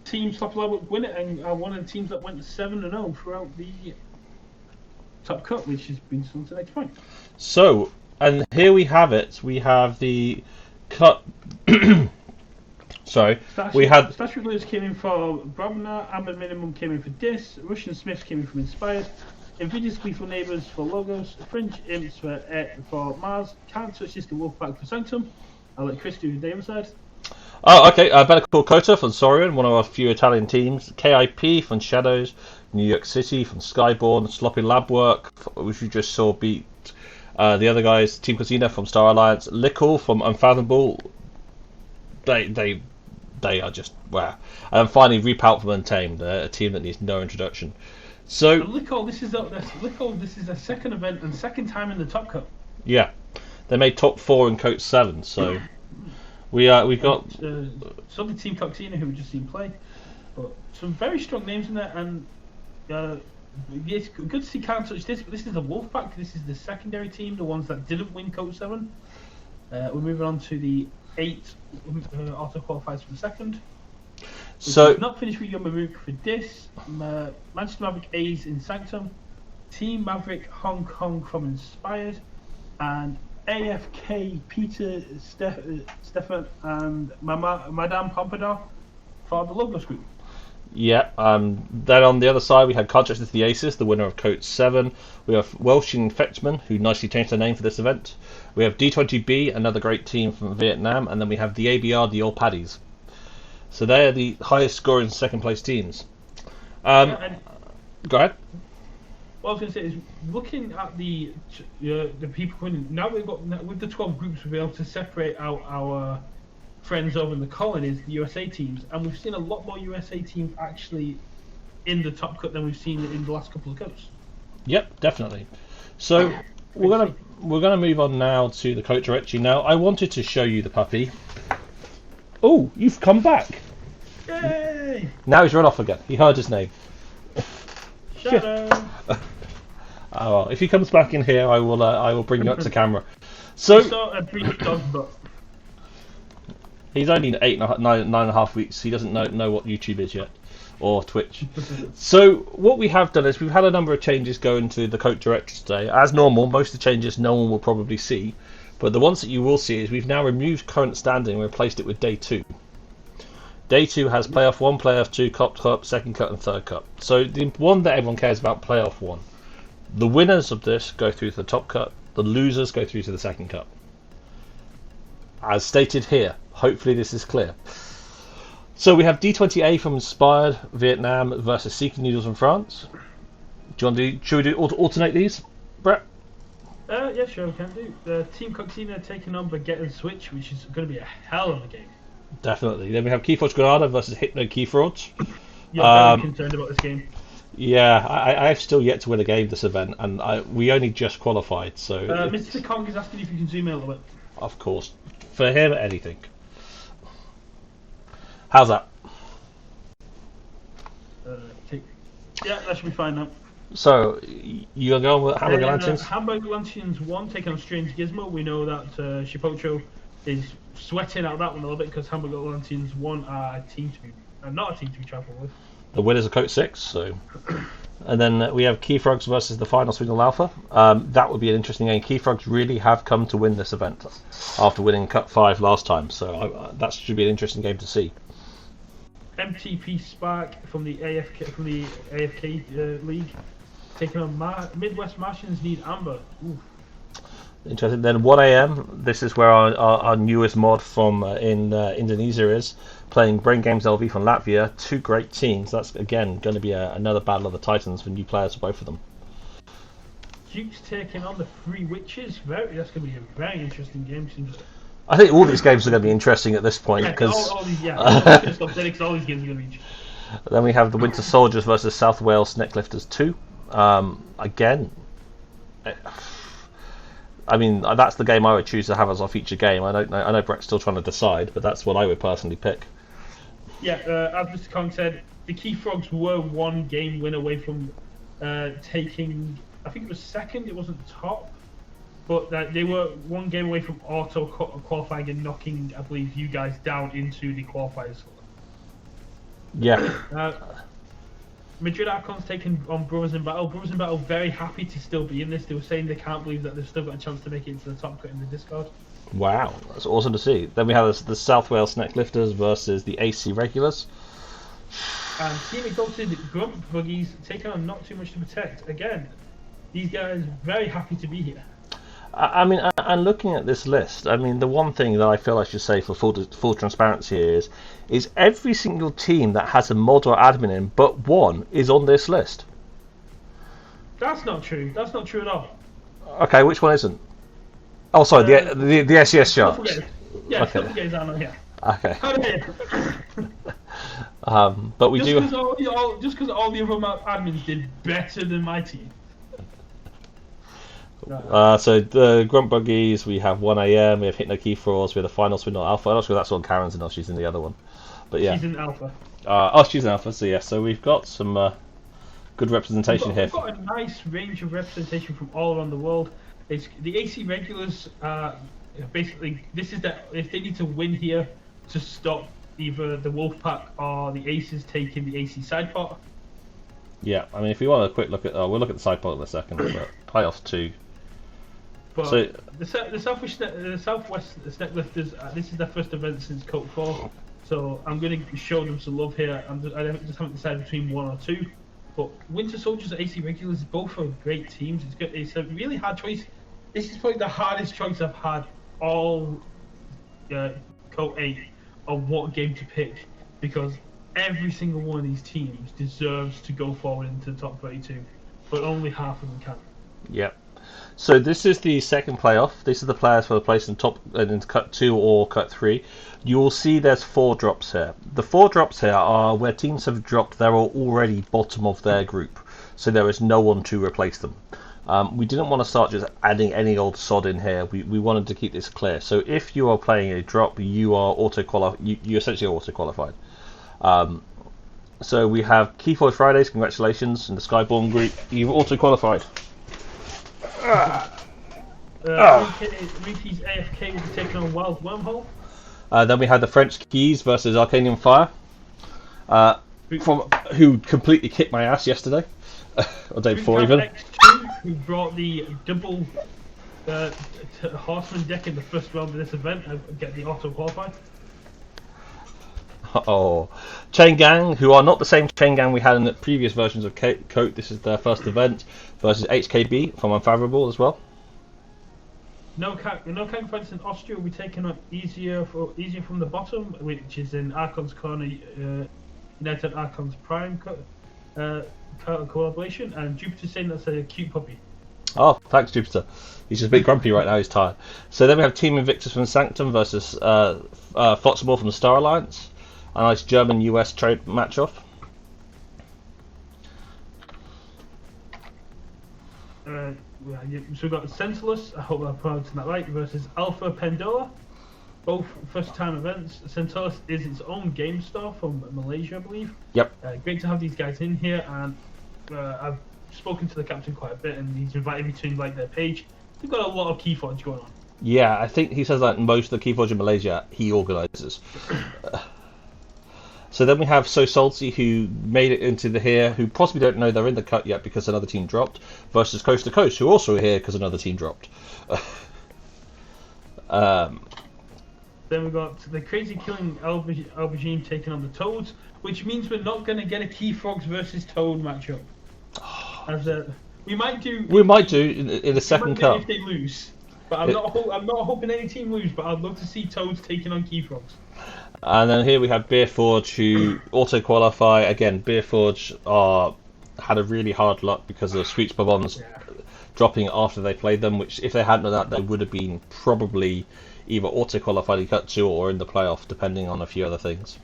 Team Sloppy Lab win it and are one of the teams that went 7-0 throughout the Top Cup, which has been on to the next point. So, and here we have it. We have the cut. Sorry, we had. Statutory Blues came in for Brabner, Amber Minimum came in for Dis, Russian Smiths came in from Inspired, Invidious Gleeful Neighbours for Logos, Fringe Imps for Mars, Can't Touch This, the Wolfpack for Sanctum. I'll let Chris do the Dave side. Oh, okay. Better call KOTE from Saurian, one of our few Italian teams. KIP from Shadows, New York City from Skyborn, Sloppy Lab Work, which we just saw beat the other guys. Team Casino from Star Alliance, Lickle from Unfathomable. They are just wow. And finally, Repout from Untamed, a team that needs no introduction. So Lickle, this is their second event and second time in the Top Cup. Yeah, they made top 4 in KOTE 7. So we've got some of the Team Coxina who we just seen play, but some very strong names in there. And it's good to see Can't Touch This, but this is the Wolfpack. This is the secondary team, the ones that didn't win KOTE 7. We're moving on to the 8 auto qualifiers for the second. So not finished with Yamamook for this. Manchester Maverick A's in Sanctum, Team Maverick Hong Kong from Inspired, and AFK Peter Stefan and Madame Pompadour for the Logos group. Yeah, then on the other side we had Contracts with the Aces, the winner of KOTE 7. We have Welsh Infectman, who nicely changed their name for this event. We have D20B, another great team from Vietnam, and then we have the ABR, the All Paddies. So they are the highest scoring second place teams. Go ahead. What I was going to say is, looking at the people winning, now with the 12 groups, we'll be able to separate out our friends over in the colonies, the USA teams, and we've seen a lot more USA teams actually in the Top Cut than we've seen in the last couple of cups. Yep, definitely. So we're gonna move on now to the KOTE Directory. Now I wanted to show you the puppy. Oh, you've come back! Yay! Now he's run off again. He heard his name. Shadow. Oh, well, if he comes back in here, I will bring you up to camera. So saw a brief dog, but he's only 9.5 weeks. He doesn't know what YouTube is yet, or Twitch. So what we have done is we've had a number of changes go into the KOTE Directory today. As normal, most of the changes no one will probably see, but the ones that you will see is we've now removed current standing and replaced it with Day 2. Day 2 has Playoff 1, Playoff 2, Cup, Second Cup and Third Cup. So the one that everyone cares about, Playoff 1. The winners of this go through to the Top Cup, the losers go through to the Second Cup. As stated here, hopefully this is clear. So we have D20A from Inspired Vietnam versus Seeking Needles from France. Should we do alternate these, Brett? Yeah, sure, we can do. Team Coxina taking on Baguette and Switch, which is going to be a hell of a game. Definitely. Then we have Keyforge Granada versus Hypno Keyforge. Yeah, very concerned about this game. Yeah, I've still yet to win a game this event, and we only just qualified. So Mr. Kong is asking if you can zoom in a little bit. Of course, for him, anything. How's that? Yeah, that should be fine now. So you're going with Hamburger Lanterns? Hamburger Lanterns 1 taking on Strange Gizmo. We know that Chipocho is sweating out that one a little bit because Hamburger Lanterns 1 are a team to be, not a team to be trifled with. The winners of KOTE 6, so. And then we have Keyfrogs versus the Final Swindle Alpha. That would be an interesting game. Keyfrogs really have come to win this event after winning Cup 5 last time, so that should be an interesting game to see. MTP Spark from the AFK League taking on Midwest Martians Need Amber. Ooh. Interesting. Then 1am, this is where our newest mod from in Indonesia is, playing Brain Games LV from Latvia. Two great teams. That's again going to be another battle of the titans for new players for both of them. Duke's taking on the Three Witches. That's going to be a very interesting game. I think all these games are going to be interesting at this point because all these games are going to be interesting. Then we have the Winter Soldiers versus South Wales Necklifters 2. Again, I mean, that's the game I would choose to have as our feature game. I don't know. I know Brett's still trying to decide, but that's what I would personally pick. Yeah, as Mr. Kong said, the Key Frogs were one game win away from taking. I think it was second. It wasn't top, but they were one game away from auto qualifying and knocking, I believe, you guys down into the qualifiers. Yeah. Madrid Archons taking on Brothers in Battle. Brothers in Battle very happy to still be in this. They were saying they can't believe that they've still got a chance to make it into the top cut in the Discord. Wow, that's awesome to see. Then we have the South Wales Necklifters versus the AC Regulars. And Team Exalted Grump Buggies taking on Not Too Much to Protect. Again, these guys very happy to be here. I mean, and looking at this list, I mean, the one thing that I feel I should say for full transparency is every single team that has a mod or admin in, but one, is on this list. That's not true. That's not true at all. Okay, which one isn't? Oh, sorry, the SES Sharks. Yeah, okay. Stuff is on here. Okay. How but we do. Just because all the other admins did better than my team. So the Grunt Buggies, we have 1am, we have Hypno Key Frauds, we have the Final Swindle Alpha. I'm not sure that's on Karen's enough, she's in the other one. But yeah. She's in Alpha. She's in Alpha, so yeah, so we've got some good representation here. We've got a nice range of representation from all around the world. It's, the AC Regulars, basically, this is if they need to win here to stop either the Wolfpack or the Aces taking the AC side pot. Yeah, I mean, if you want a quick look at, we'll look at the side pot in a second, but playoffs 2. But so, the Southwest Necklifters, this is their first event since KOTE 4, so I'm going to show them some love here. I just haven't decided between 1 or 2. But Winter Soldiers and AC Regulars, both are great teams. It's a really hard choice. This is probably the hardest choice I've had all KOTE 8 of what game to pick, because every single one of these teams deserves to go forward into the top 32, but only half of them can. Yep. So this is the second playoff. These are the players for the place in top in cut 2 or cut 3. You will see there's 4 drops here. The 4 drops here are where teams have dropped. They're already bottom of their group, so there is no one to replace them. We didn't want to start just adding any old sod in here. We wanted to keep this clear. So if you are playing a drop, you are you essentially auto qualified. So we have Keyforge Fridays. Congratulations in the Skyborn group. You've auto qualified. Ricky's AFK will be taking on Wild Wormhole. Then we had the French Keys versus Arcanium Fire, who completely kicked my ass yesterday, or day before even. X2, who brought the double Horseman deck in the first round of this event and get the auto qualified. Oh, Chain Gang, who are not the same Chain Gang we had in the previous versions of KOTE. This is their first event versus HKB from Unfathomable as well. No Kang Fights in Austria will be taking on easier from the bottom, which is in Archon's Corner, United Archon's Prime collaboration, and Jupiter saying that's a cute puppy. Oh, thanks Jupiter. He's just a bit grumpy right now, he's tired. So then we have Team Invictus from Sanctum versus Foxable from the Star Alliance. A nice German-US trade match-off. So we've got Senseless, I hope I'm pronouncing that right, versus Alpha Pandora. Both first-time events. Senseless is its own game store from Malaysia, I believe. Yep. Great to have these guys in here, and I've spoken to the captain quite a bit, and he's invited me to like their page. They've got a lot of Keyforge going on. Yeah, I think he says that most of the Keyforge in Malaysia he organises. So then we have So Salty, who made it into the here, who possibly don't know they're in the cut yet because another team dropped, versus Coast to Coast, who also are here because another team dropped. Then we've got the Crazy Killing Aubergine taking on the Toads, which means we're not going to get a Key Frogs versus Toad matchup. We might do in the second cut if they lose, but I'm not hoping any team lose. But I'd love to see Toads taking on Key Frogs. And then here we have Beerforge, who auto qualify again. Beerforge had a really hard luck because of Screech Bombs dropping after they played them, which if they hadn't done that, they would have been probably either auto qualified in cut 2 or in the playoff, depending on a few other things.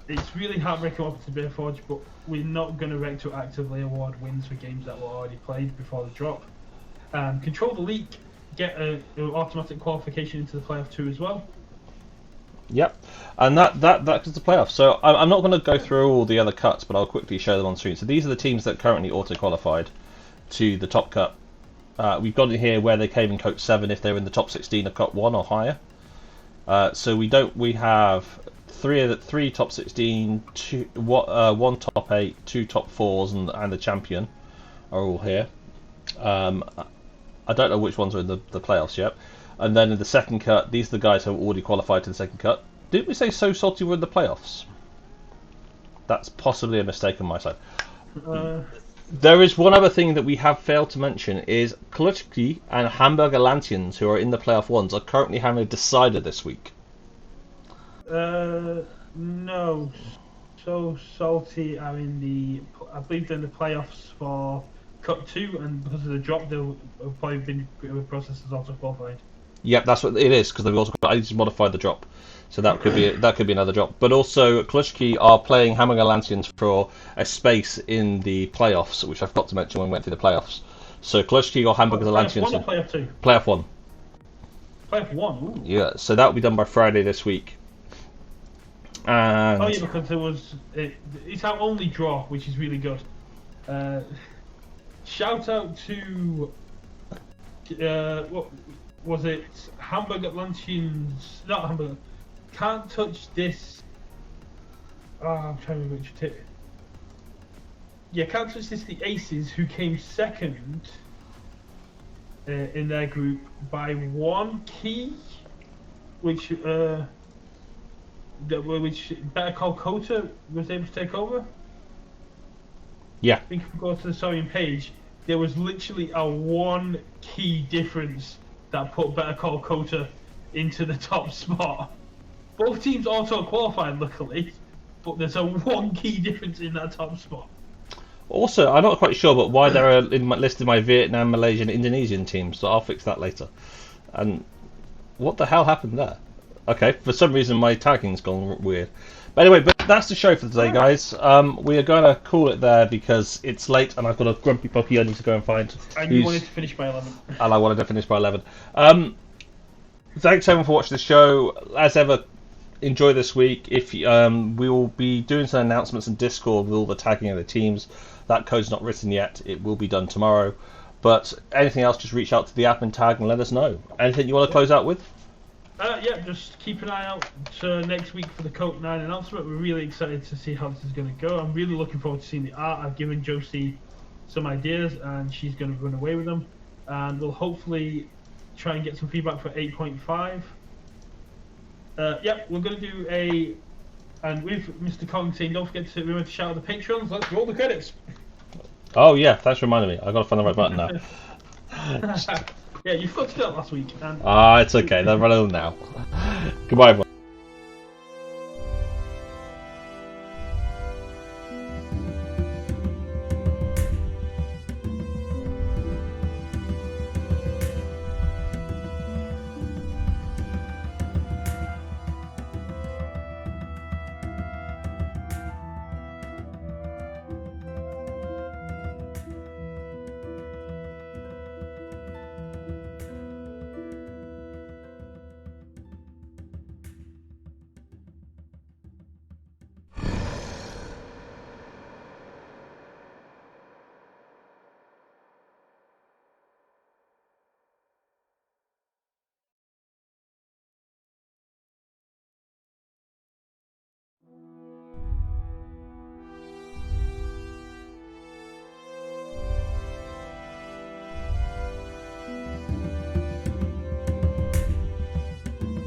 It's really heartbreaking to Beerforge, but we're not going to retroactively award wins for games that were already played before the drop. Control the Leak, get an automatic qualification into the playoff 2 as well. Yep, and that is the playoff. So I'm not going to go through all the other cuts, but I'll quickly show them on screen. So these are the teams that currently auto-qualified to the top cut. We've got in here where they came in KOTE 7 if they're in the top 16 of cut 1 or higher. So we have three top 16, one top 8, two top 4s, and the champion are all here. I don't know which ones are in the playoffs yet. And then in the second cut, these are the guys who have already qualified to the second cut. Didn't we say So Salty were in the playoffs? That's possibly a mistake on my side. There is one other thing that we have failed to mention is Klutsky and Hamburger Lantians, who are in the playoff ones, are currently having a decider this week. No. So Salty are I believe they're in the playoffs for Cup 2, and because of the drop, they'll have probably been processed as also qualified. Yep, that's what it is, because they've also got, I need to modify the drop. So that could be another drop. But also, Klutsky are playing Hamburger Lantians for a space in the playoffs, which I forgot to mention when we went through the playoffs. So Klutsky or Hamburger Lantians. Playoff 1 or playoff 2? Playoff 1. Playoff 1, ooh. Yeah, so that will be done by Friday this week. And oh yeah, because it's our only draw, which is really good. Shout out to what was it? Hamburger Luncheons, not Hamburger. Can't touch this. Oh, I'm trying to remember which tip. Yeah, can't touch this. The Aces, who came second in their group by 1 key, which Better Call KOTE was able to take over. yeah, I think if we go to the Sorian page, there was literally a 1 key difference that put Better Call KOTE into the top spot. Both teams also qualified, luckily, but there's a 1 key difference in that top spot. also, I'm not quite sure, but why they're listed my Vietnam, Malaysian, Indonesian teams, so I'll fix that later. And what the hell happened there? Okay, for some reason my tagging's gone weird. But anyway, but that's the show for today, guys. We are going to call it there because it's late and I've got a grumpy puppy I need to go and find. And you wanted to finish by 11. And I wanted to finish by 11. Thanks everyone for watching the show. As ever, enjoy this week. If we will be doing some announcements in Discord with all the tagging of the teams. That code's not written yet. It will be done tomorrow. But anything else, just reach out to the admin tag and let us know. Anything you want to close out with? Yeah, just keep an eye out next week for the KOTE 9 announcement. We're really excited to see how this is going to go. I'm really looking forward to seeing the art. I've given Josie some ideas and she's going to run away with them. And we'll hopefully try and get some feedback for 8.5. Yeah, we're going to do and with Mr. Kong saying don't forget to remember to shout out the patrons. Let's roll the credits. Oh yeah, thanks for reminding me. I've got to find the right button now. Yeah, you forgot to do that last week. It's okay. They're running now. Goodbye, everyone.